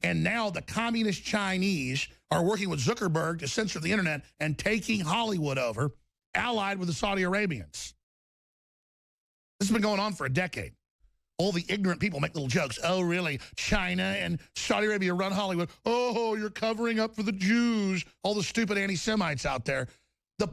And now the communist Chinese are working with Zuckerberg to censor the internet and taking Hollywood over, allied with the Saudi Arabians. This has been going on for a decade. All the ignorant people make little jokes. Oh, really? China and Saudi Arabia run Hollywood. Oh, you're covering up for the Jews. All the stupid anti-Semites out there. The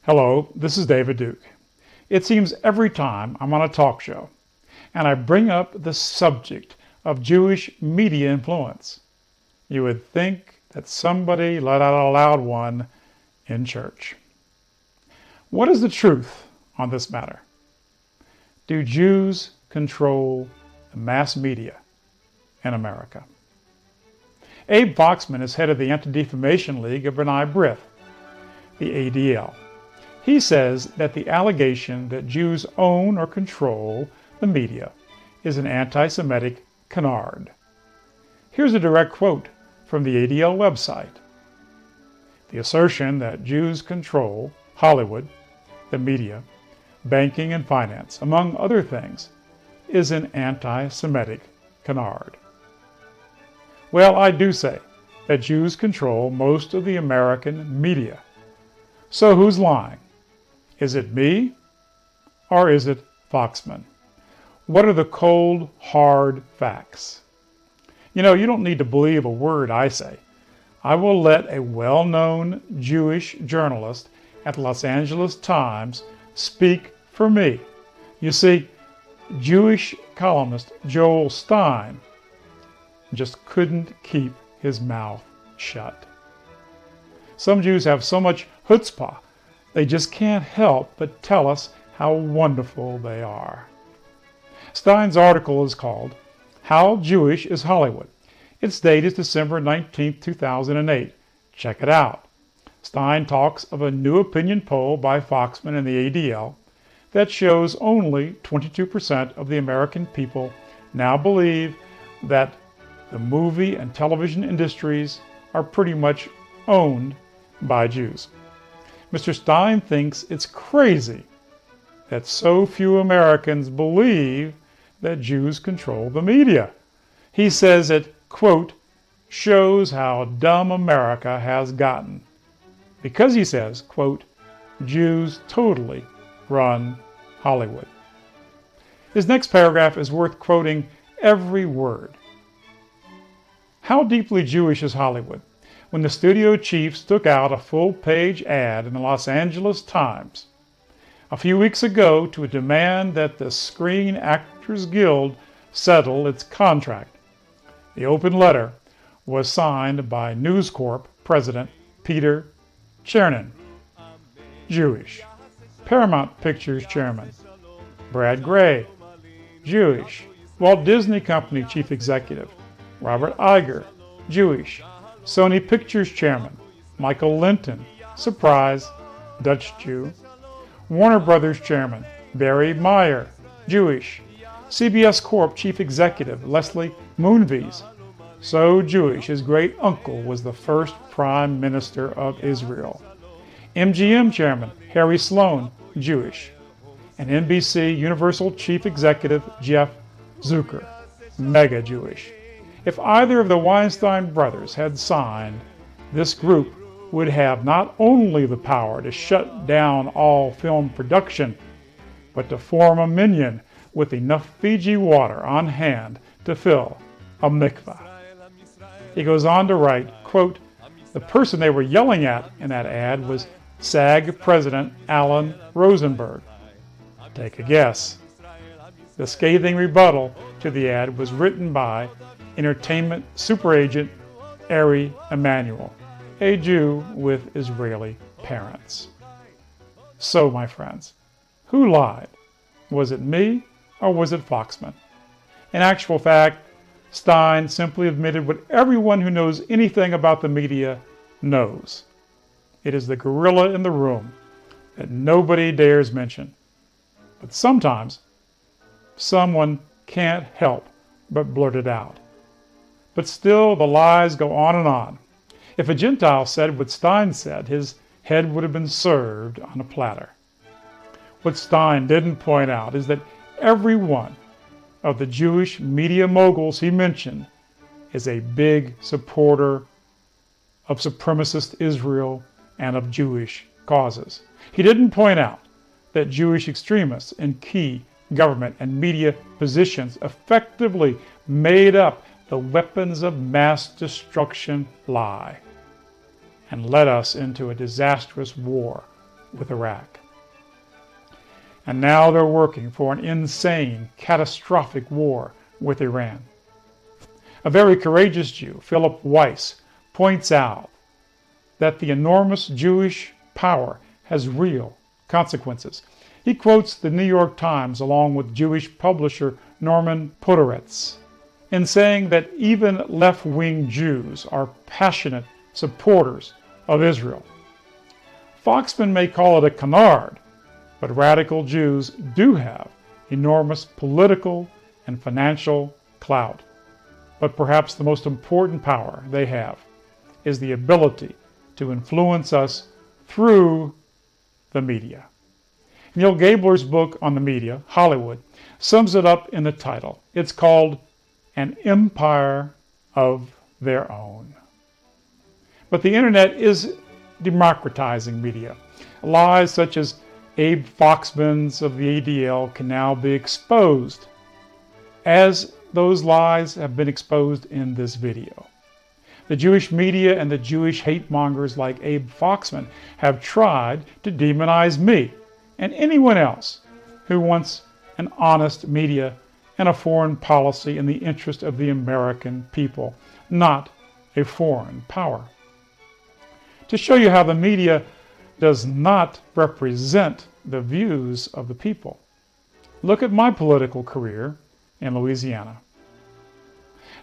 Hello, this is David Duke. It seems every time I'm on a talk show and I bring up the subject of Jewish media influence, you would think that somebody let out a loud one in church. What is the truth on this matter? Do Jews control the mass media in America? Abe Foxman is head of the Anti-Defamation League of B'nai B'rith, the ADL. He says that the allegation that Jews own or control the media is an anti-Semitic canard. Here's a direct quote from the ADL website. The assertion that Jews control Hollywood, the media, banking and finance, among other things, is an anti-Semitic canard. Well, I do say that Jews control most of the American media. So who's lying? Is it me or is it Foxman? What are the cold, hard facts? You know, you don't need to believe a word I say. I will let a well-known Jewish journalist at the Los Angeles Times speak for me. You see, Jewish columnist Joel Stein just couldn't keep his mouth shut. Some Jews have so much chutzpah, they just can't help but tell us how wonderful they are. Stein's article is called How Jewish is Hollywood? Its date is December 19, 2008. Check it out. Stein talks of a new opinion poll by Foxman and the ADL that shows only 22% of the American people now believe that the movie and television industries are pretty much owned by Jews. Mr. Stein thinks it's crazy that so few Americans believe that Jews control the media. He says it, quote, shows how dumb America has gotten. Because he says, quote, Jews totally run Hollywood. His next paragraph is worth quoting every word. How deeply Jewish is Hollywood? When the studio chiefs took out a full-page ad in the Los Angeles Times a few weeks ago to demand that the Screen Actors Guild settle its contract. The open letter was signed by News Corp President Peter Chernin. Jewish. Paramount Pictures Chairman. Brad Gray, Jewish. Walt Disney Company Chief Executive. Robert Iger, Jewish. Sony Pictures Chairman. Michael Linton, surprise, Dutch Jew. Warner Brothers Chairman. Barry Meyer, Jewish. CBS Corp Chief Executive Leslie Moonves, so Jewish his great uncle was the first Prime Minister of Israel. MGM Chairman Harry Sloan, Jewish. And NBC Universal Chief Executive Jeff Zucker, mega Jewish. If either of the Weinstein brothers had signed, this group would have not only the power to shut down all film production, but to form a minyan with enough Fiji water on hand to fill a mikvah. He goes on to write, quote, the person they were yelling at in that ad was SAG President Alan Rosenberg. Take a guess. The scathing rebuttal to the ad was written by entertainment super agent Ari Emanuel, a Jew with Israeli parents. So, my friends, who lied? Was it me or was it Foxman? In actual fact, Stein simply admitted what everyone who knows anything about the media knows. It is the gorilla in the room that nobody dares mention. But sometimes, someone can't help but blurt it out. But still, the lies go on and on. If a Gentile said what Stein said, his head would have been served on a platter. What Stein didn't point out is that every one of the Jewish media moguls he mentioned is a big supporter of supremacist Israel and of Jewish causes. He didn't point out that Jewish extremists in key government and media positions effectively made up the weapons of mass destruction lie and led us into a disastrous war with Iraq. And now they're working for an insane, catastrophic war with Iran. A very courageous Jew, Philip Weiss, points out that the enormous Jewish power has real consequences. He quotes the New York Times along with Jewish publisher Norman Podhoretz in saying that even left-wing Jews are passionate supporters of Israel. Foxman may call it a canard, but radical Jews do have enormous political and financial clout. But perhaps the most important power they have is the ability to influence us through the media. Neil Gabler's book on the media, Hollywood, sums it up in the title. It's called An Empire of Their Own. But the internet is democratizing media. Lies such as Abe Foxman's of the ADL can now be exposed, as those lies have been exposed in this video. The Jewish media and the Jewish hate mongers like Abe Foxman have tried to demonize me and anyone else who wants an honest media and a foreign policy in the interest of the American people, not a foreign power. To show you how the media does not represent the views of the people, look at my political career in Louisiana.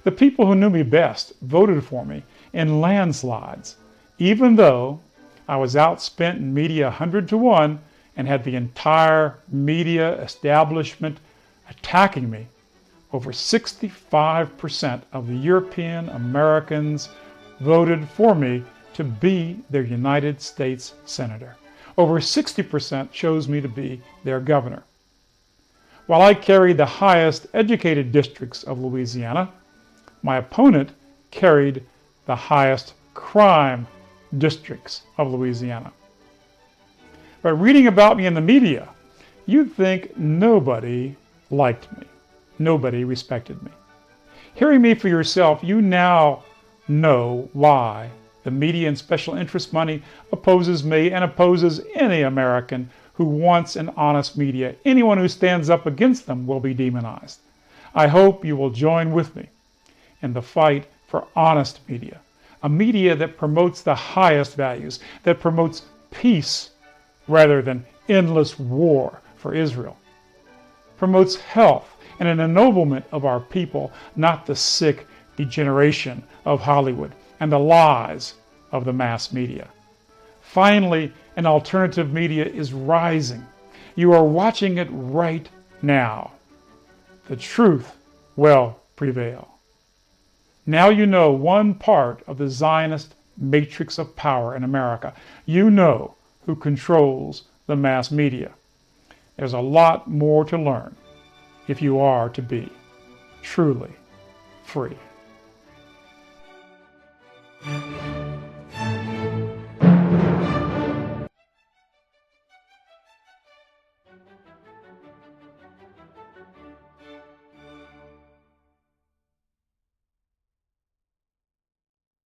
The people who knew me best voted for me in landslides, even though I was outspent in media 100 to 1 and had the entire media establishment attacking me. Over 65% of the European Americans voted for me to be their United States Senator. Over 60% chose me to be their governor. While I carried the highest educated districts of Louisiana, my opponent carried the highest crime districts of Louisiana. But reading about me in the media, you'd think nobody liked me. Nobody respected me. Hearing me for yourself, you now know why the media and special interest money opposes me and opposes any American who wants an honest media. Anyone who stands up against them will be demonized. I hope you will join with me in the fight for honest media, a media that promotes the highest values, that promotes peace rather than endless war for Israel. Promotes health and an ennoblement of our people, not the sick degeneration of Hollywood and the lies of the mass media. Finally, an alternative media is rising. You are watching it right now. The truth will prevail. Now you know one part of the Zionist matrix of power in America. You know who controls the mass media. There's a lot more to learn if you are to be truly free.